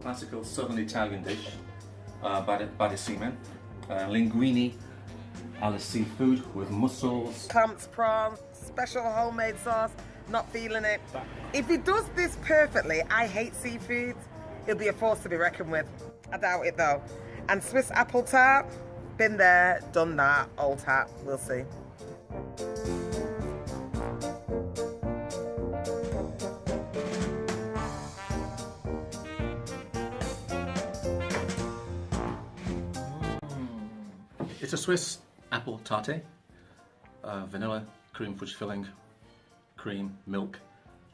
classical southern Italian dish by the seamen. Linguine alla seafood with mussels. Clams, prawns, special homemade sauce, not feeling it. If he does this perfectly, I hate seafood, he'll be a force to be reckoned with. I doubt it though. And Swiss apple tart, been there, done that, old hat, we'll see. It's a Swiss apple tarte, vanilla, cream fudge filling, cream, milk,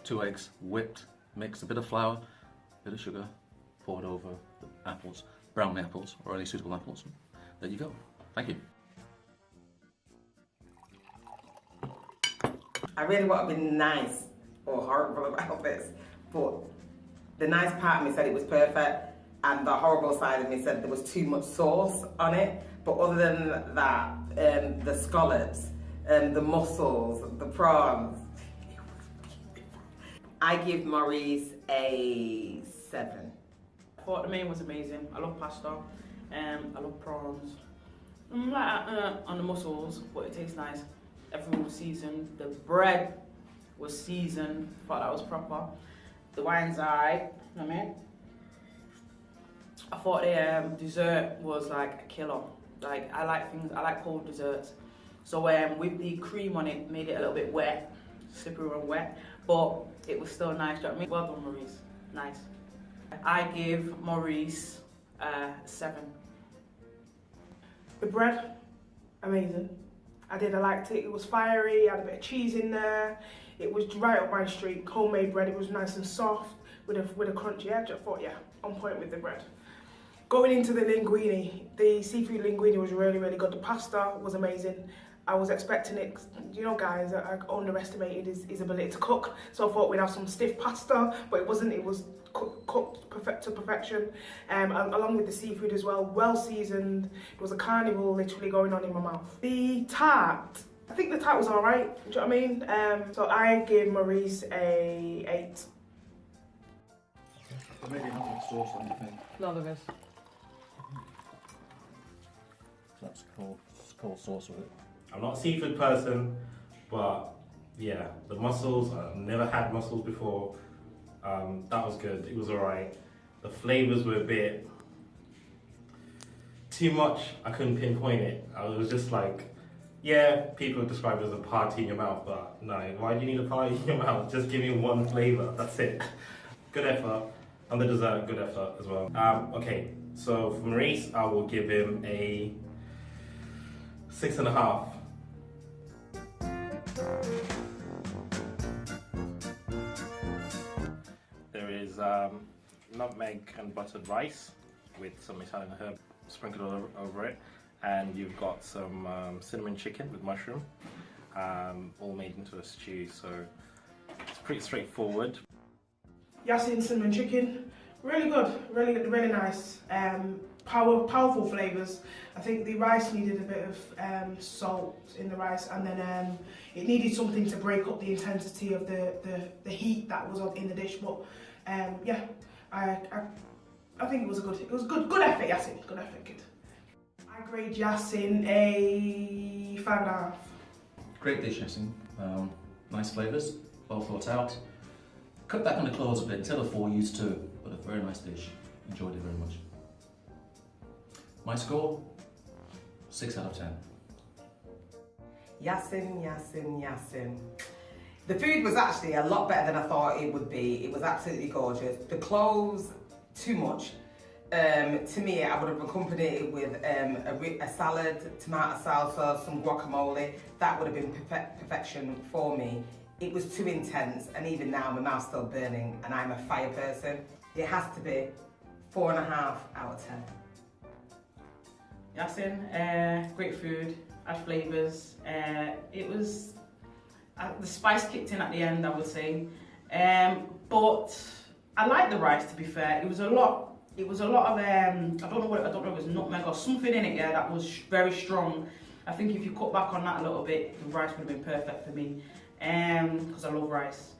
2 eggs, whipped, mixed, a bit of flour, a bit of sugar, poured over the apples, brown apples, or any suitable apples. There you go. Thank you. I really want to be nice or horrible about this, but the nice part of me said it was perfect, and the horrible side of me said there was too much sauce on it. But other than that, the scallops, the mussels, the prawns, I give Maurice a 7. I thought the main was amazing. I love pasta, I love prawns. I'm like on the mussels, but it tastes nice. Everything was seasoned. The bread was seasoned. Thought that was proper. The wine's alright. You know what I mean? I thought the dessert was like a killer. Like I like cold desserts. So with the cream on it, made it a little bit wet, slippery and wet, but it was still nice. You know what I mean? Well done, Maurice. Nice. I give Maurice 7. The bread, amazing. I liked it. It was fiery, had a bit of cheese in there. It was right up my street. Homemade bread, it was nice and soft with a crunchy edge. I thought, yeah, on point with the bread. Going into the linguine, the seafood linguine was really, really good. The pasta was amazing. I was expecting it, you know guys, I underestimated his ability to cook. So I thought we'd have some stiff pasta, but it wasn't. It was cooked to perfection. Along with the seafood as well, well seasoned. There was a carnival literally going on in my mouth. The tart, I think the tart was all right, do you know what I mean? So I gave Maurice a 8. Maybe not sauce or anything. None of this. That's cold sauce with it. I'm not a seafood person, but yeah, the mussels, I've never had mussels before. That was good, it was alright. The flavours were a bit too much, I couldn't pinpoint it. I was just like, yeah, people describe it as a party in your mouth, but no, why do you need a party in your mouth? Just give me one flavour, that's it. Good effort. And the dessert, good effort as well. Okay, so for Maurice, I will give him a 6.5. There is nutmeg and buttered rice with some Italian herb sprinkled all over it, and you've got some cinnamon chicken with mushroom, all made into a stew, so it's pretty straightforward. Yasin cinnamon chicken, really good, really nice. Powerful flavours. I think the rice needed a bit of salt in the rice, and then it needed something to break up the intensity of the heat that was in the dish. But yeah, I think it was good effort, Yasin, good effort, kid. I grade Yasin a 5.5. Great dish, Yasin. Nice flavours, well thought out. Cut back on the clothes a bit, tell the 4 used to, but a very nice dish. Enjoyed it very much. My score, 6 out of 10. Yasin. The food was actually a lot better than I thought it would be. It was absolutely gorgeous. The clothes, too much. To me, I would have accompanied it with a salad, tomato salsa, some guacamole. That would have been perfection for me. It was too intense, and even now my mouth's still burning, and I'm a fire person. It has to be 4.5 out of 10. Yasin, great food, had flavours. It was the spice kicked in at the end, I would say. But I like the rice. To be fair, it was a lot. It was a lot of I don't know if it was nutmeg or something in it. Yeah, that was very strong. I think if you cut back on that a little bit, the rice would have been perfect for me. Because I love rice.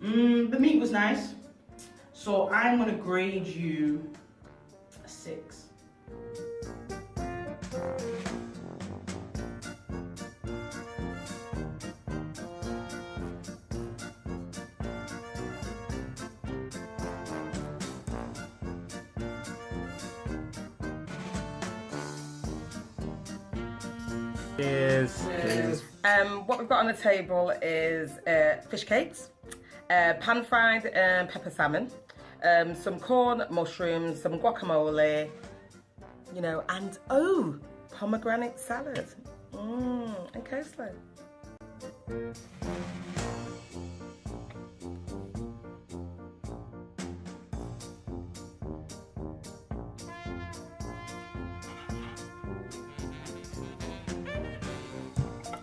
The meat was nice. So I'm gonna grade you a 6. Cheers. What we've got on the table is fish cakes, pan-fried pepper salmon, some corn, mushrooms, some guacamole, you know, and pomegranate salad. And coleslaw.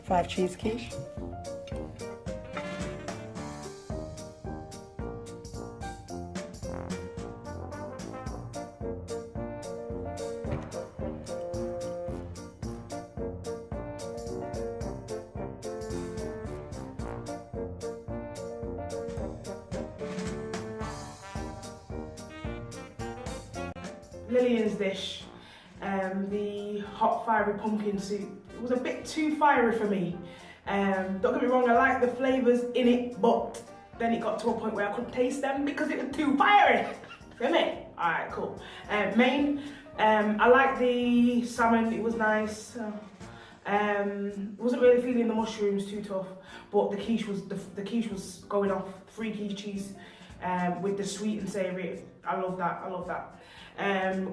Five cheese quiche. Lillian's dish, the hot fiery pumpkin soup. It was a bit too fiery for me. Don't get me wrong, I like the flavours in it, but then it got to a point where I couldn't taste them because it was too fiery. Feel me? Alright, cool. Main, I like the salmon, it was nice. Wasn't really feeling the mushrooms too tough, but the quiche was going off. 3 quiche cheese with the sweet and savoury. I love that.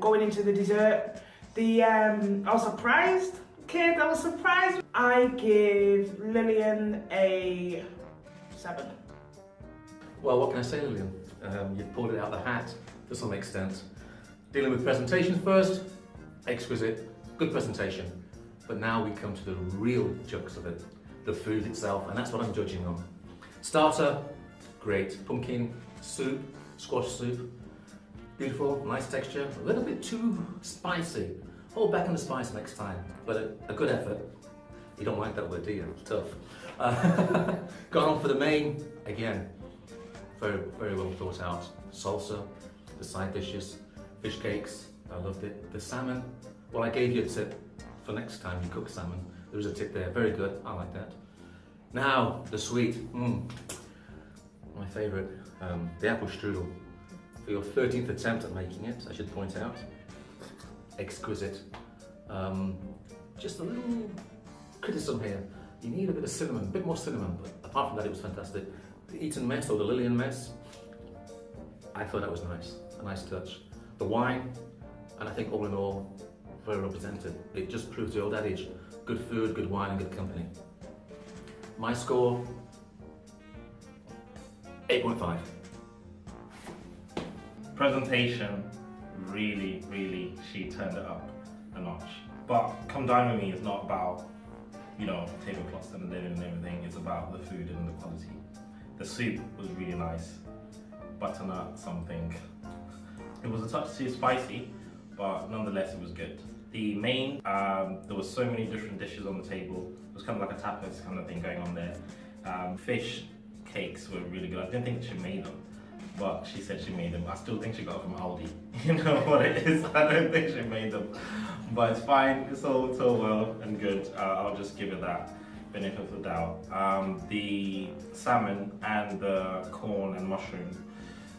Going into the dessert, I was surprised. Kids, I was surprised. I give Lillian a 7. Well, what can I say, Lillian? You've pulled it out of the hat to some extent. Dealing with presentation first, exquisite, good presentation. But now we come to the real crux of it, the food itself, and that's what I'm judging on. Starter, great. Pumpkin soup, squash soup, beautiful, nice texture. A little bit too spicy. Hold back on the spice next time, but a good effort. You don't like that word, do you? It's tough. Gone on for the main, again, very, very well thought out. Salsa, the side dishes, fish cakes, I loved it. The salmon, well, I gave you a tip for next time you cook salmon. There was a tip there, very good, I like that. Now, the sweet, my favourite, the apple strudel. For your 13th attempt at making it, I should point out. Exquisite. Just a little criticism here. You need a bit of cinnamon, a bit more cinnamon, but apart from that, it was fantastic. The Eton mess or the Lillian mess, I thought that was nice, a nice touch. The wine, and I think all in all, very representative. It just proves the old adage, good food, good wine, and good company. My score, 8.5. Presentation, really, she turned it up a notch. But Come Dine With Me is not about, you know, tablecloths and linen and everything. It's about the food and the quality. The soup was really nice. Butternut something. It was a touch too spicy, but nonetheless it was good. The main, there was so many different dishes on the table. It was kind of like a tapas kind of thing going on there. Fish cakes were really good. I didn't think she made them, but she said she made them. I still think she got them from Aldi. You know what it is? I don't think she made them, but it's fine. It's all well and good. I'll just give it that benefit of the doubt. The salmon and the corn and mushroom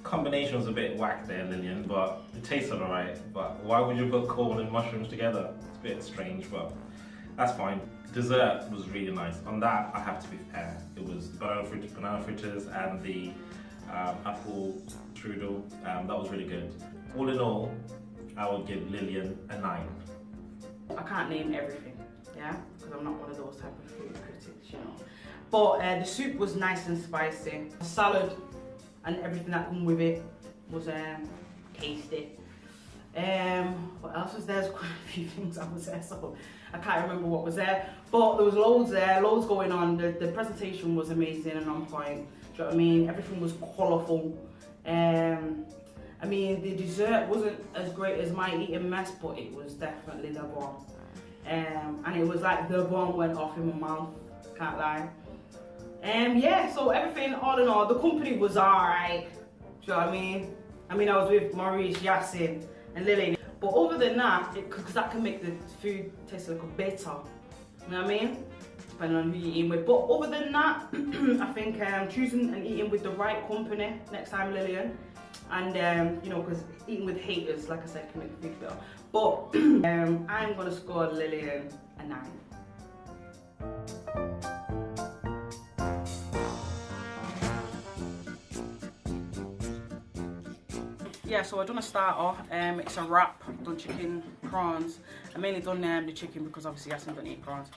combination was a bit whack there, Lillian, but it tasted alright. But why would you put corn and mushrooms together? It's a bit strange, but that's fine. Dessert was really nice. On that, I have to be fair. It was banana fritters and the apple strudel. That was really good. All in all, I would give Lillian a 9. I can't name everything, yeah, because I'm not one of those type of food critics, you know. But the soup was nice and spicy. The salad and everything that came with it was tasty. What else was there? There's quite a few things I was there, so I can't remember what was there. But there was loads there, loads going on. The presentation was amazing and on point. Do you know what I mean? Everything was colourful. I mean, the dessert wasn't as great as my eating mess, but it was definitely the bomb. And it was like the bomb went off in my mouth, can't lie. Yeah, so everything, all in all, the company was alright. Do you know what I mean? I mean, I was with Maurice, Yasin, and Lily. But other than that, because that can make the food taste a little better. You know what I mean? Depending on who you're eating with. But other than that, I think choosing and eating with the right company next time, Lillian. And, you know, because eating with haters, like I said, can make the food better. But I'm going to score Lillian a 9. Yeah, so I've done a starter. It's a wrap. I've done chicken, prawns. I mainly done the chicken because obviously Yasin don't eat prawns.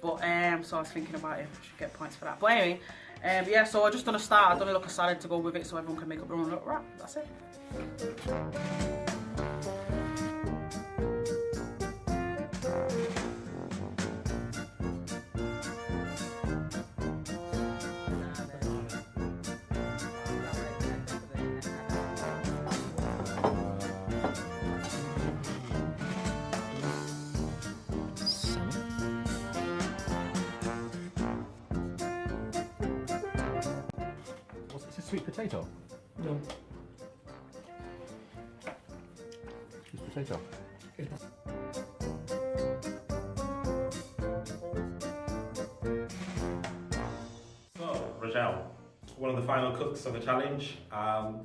But so I was thinking about it. I should get points for that. But anyway, yeah. So I just done a starter. I've done a look of salad to go with it, so everyone can make up their own little wrap. That's it. Sweet potato? No. Just potato. So, Rajal, one of the final cooks of the challenge.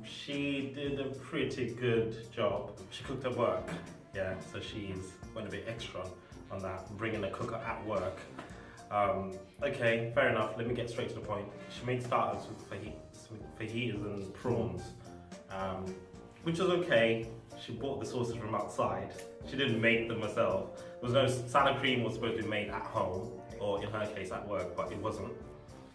She did a pretty good job. She cooked at work. Yeah, so she's went a bit extra on that, bringing a cooker at work. Okay, fair enough. Let me get straight to the point. She made starters with fajitas and prawns, which was okay. She bought the sauces from outside. She didn't make them herself. There was no salad cream was supposed to be made at home, or in her case at work, but it wasn't.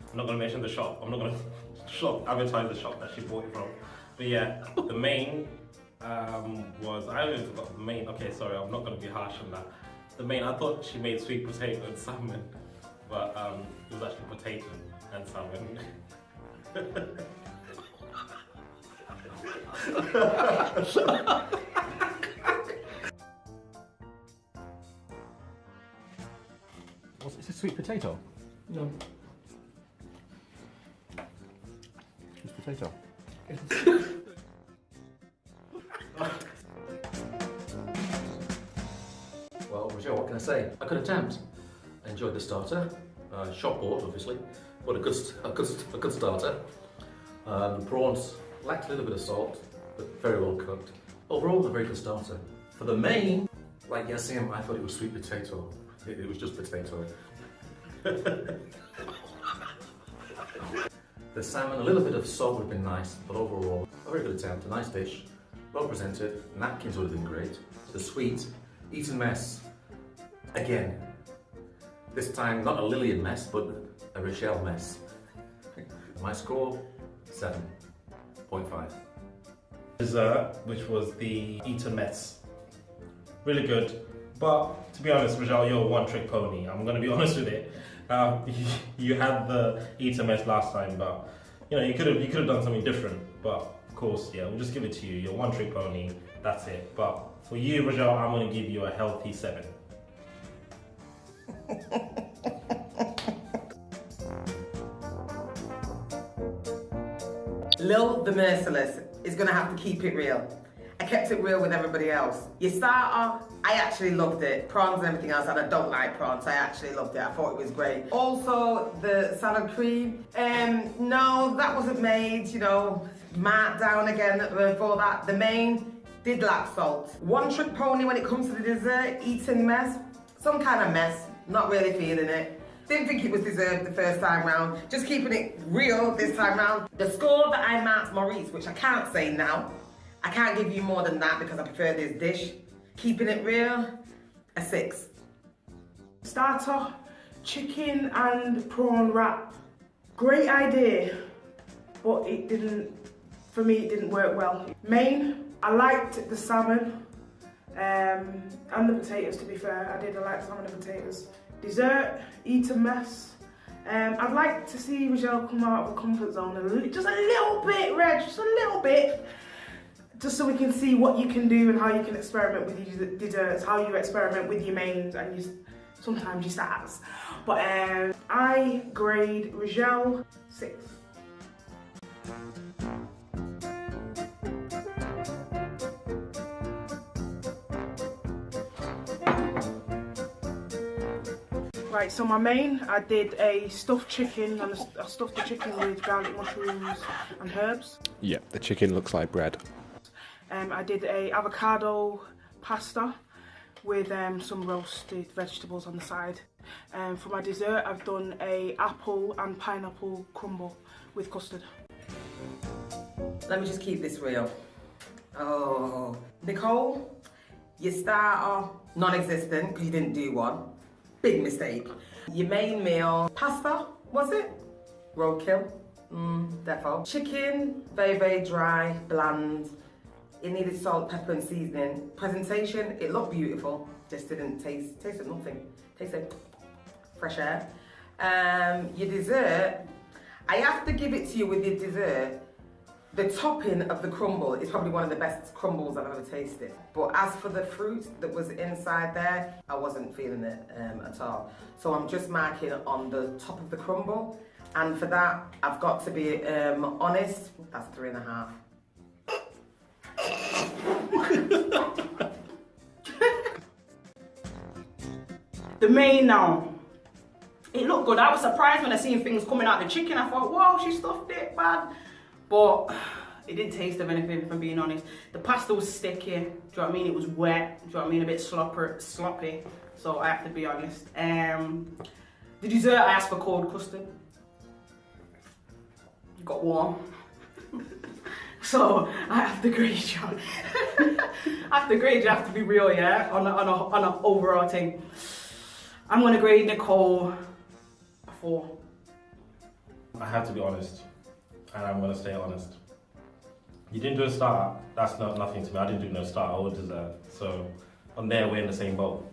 I'm not going to mention the shop. I'm not going to advertise the shop that she bought it from. But yeah, the main was, I even forgot the main. Okay, sorry, I'm not going to be harsh on that. The main, I thought she made sweet potato and salmon, but it was actually potato and salmon. Is it sweet potato? No. Just potato. Well, Rochelle, what can I say? A good attempt. I enjoyed the starter. Shop bought, obviously, but a good starter. Prawns lacked a little bit of salt, but very well cooked. Overall, a very good starter. For the main, like Yasin, I thought it was sweet potato. It was just potato. The salmon, a little bit of salt would have been nice, but overall, a very good attempt. A nice dish, well presented. Napkins would have been great. The sweet, eaten mess. Again, this time not a Lillian mess, but a Rochelle mess. My score, 7.5. Dessert, which was the Eater mess. Really good. But to be honest, Rajal, you're a one-trick pony. I'm going to be honest with it. You had the Eater mess last time, but you know you could have done something different. But of course, yeah, we'll just give it to you. You're a one-trick pony. That's it. But for you, Rajal, I'm going to give you a healthy 7. Lil the Merciless is going to have to keep it real. I kept it real with everybody else. Your starter, I actually loved it. Prawns and everything else, and I don't like prawns. I actually loved it. I thought it was great. Also, the salad cream. No, that wasn't made, you know, marked down again for that. The main did lack salt. One trick pony when it comes to the dessert, eating mess. Some kind of mess. Not really feeling it. Didn't think it was deserved the first time round. Just keeping it real this time round. The score that I marked Maurice, which I can't say now. I can't give you more than that because I prefer this dish. Keeping it real, a 6. Starter, chicken and prawn wrap. Great idea, but it didn't, for me it didn't work well. Main, I liked the salmon and the potatoes, to be fair. I like salmon and potatoes. Dessert, eat a mess. I'd like to see Rochelle come out of a comfort zone just a little bit, Reg, just a little bit. Just so we can see what you can do and how you can experiment with your desserts, how you experiment with your mains and sometimes your starters. But I grade Rochelle 6. Right, so my main, I did a stuffed chicken, and I stuffed the chicken with garlic mushrooms and herbs. Yeah, the chicken looks like bread. I did a avocado pasta with some roasted vegetables on the side. For my dessert, I've done a apple and pineapple crumble with custard. Let me just keep this real. Oh, Nicole, your starter, non-existent because you didn't do one. Big mistake. Your main meal, pasta, was it? Roadkill, defo. Chicken, very, very dry, bland. It needed salt, pepper and seasoning. Presentation, it looked beautiful. Just didn't tasted nothing. Tasted fresh air. Your dessert, I have to give it to you with your dessert. The topping of the crumble is probably one of the best crumbles I've ever tasted. But as for the fruit that was inside there, I wasn't feeling it at all. So I'm just marking on the top of the crumble. And for that, I've got to be honest, that's 3.5. The main now. It looked good. I was surprised when I seen things coming out the chicken. I thought, wow, she stuffed it bad. But it didn't taste of anything, if I'm being honest. The pasta was sticky. Do you know what I mean? It was wet. Do you know what I mean? A bit sloppy. So I have to be honest. The dessert, I asked for cold custard. It got warm. So I have to grade you. I have to grade you. I have to be real, yeah, on an overall thing. I'm gonna grade Nicole a 4. I have to be honest, and I'm gonna stay honest. You didn't do a starter, that's nothing to me. I didn't do no starter or dessert. So on there, we're in the same boat.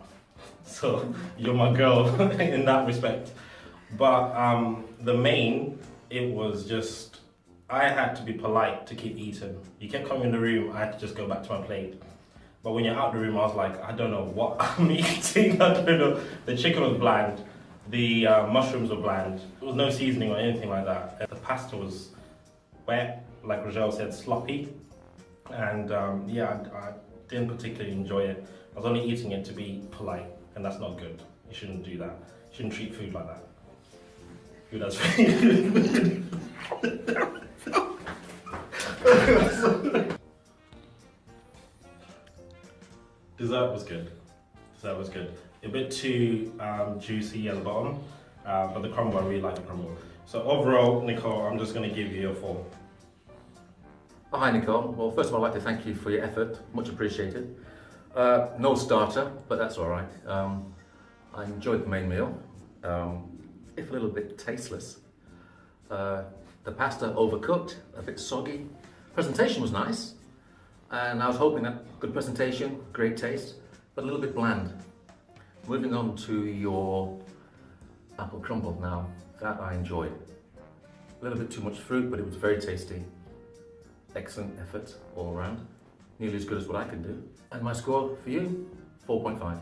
So you're my girl in that respect. But the main, it was just, I had to be polite to keep eating. You kept coming in the room, I had to just go back to my plate. But when you're out the room, I was like, I don't know what I'm eating. I don't know. The chicken was bland. The mushrooms were bland. There was no seasoning or anything like that. The pasta was wet, like Rogel said, sloppy. And yeah, I didn't particularly enjoy it. I was only eating it to be polite, and that's not good. You shouldn't do that. You shouldn't treat food like that. Food has Dessert was good. Dessert was good. A bit too juicy at the bottom, but the crumble, I really like the crumble. So overall, Nicole, I'm just going to give you a 4. Oh, hi Nicole. Well, first of all, I'd like to thank you for your effort. Much appreciated. No starter, but that's all right. I enjoyed the main meal, if a little bit tasteless. The pasta overcooked, a bit soggy. Presentation was nice, and I was hoping that good presentation, great taste, but a little bit bland. Moving on to your apple crumble now, that I enjoyed. A little bit too much fruit, but it was very tasty. Excellent effort all around. Nearly as good as what I can do. And my score for you, 4.5.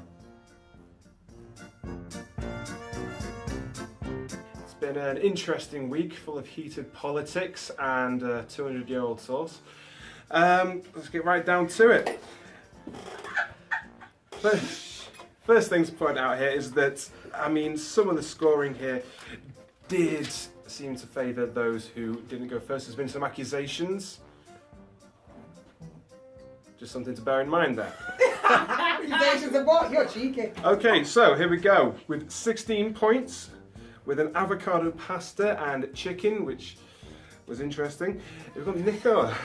It's been an interesting week full of heated politics and 200-year-old sauce. Let's get right down to it. First thing to point out here is that, I mean, some of the scoring here did seem to favour those who didn't go first. There's been some accusations. Just something to bear in mind there. Accusations of what? You're cheeky. Okay, so here we go. With 16 points, with an avocado pasta and chicken, which was interesting. We've got Nicola.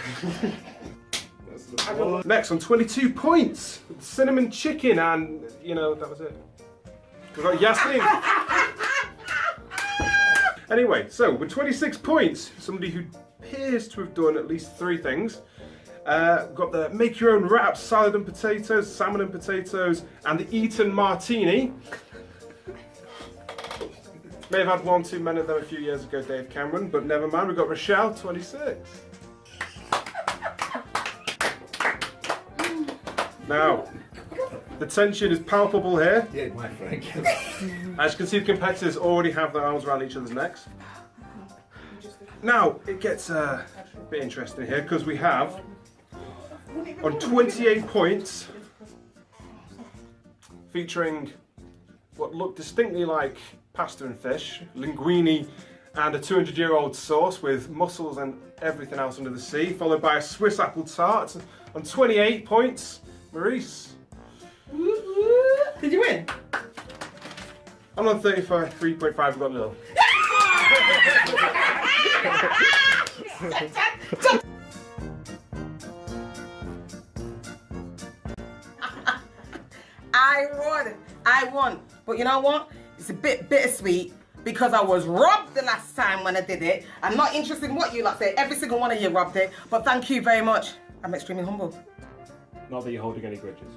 Next on 22 points, with cinnamon chicken and, you know, that was it. We've got Yasin. Anyway, so with 26 points, somebody who appears to have done at least 3 things. Got the make your own wraps, salad and potatoes, salmon and potatoes, and the Eton martini. May have had 1 too many of them a few years ago, Dave Cameron, but never mind. We've got Rochelle, 26. Now, the tension is palpable here. Yeah, my friend. As you can see, the competitors already have their arms around each other's necks. Now, it gets a bit interesting here because we have, on 28 points, featuring what looked distinctly like pasta and fish, linguine and a 200-year-old sauce with mussels and everything else under the sea, followed by a Swiss apple tart on 28 points. Maurice. Did you win? I'm on 35, 3.5, I've got nil. I won. But you know what? It's a bit bittersweet because I was robbed the last time when I did it. I'm not interested in what you lot say. Every single one of you robbed it. But thank you very much. I'm extremely humble. Not that you're holding any grudges.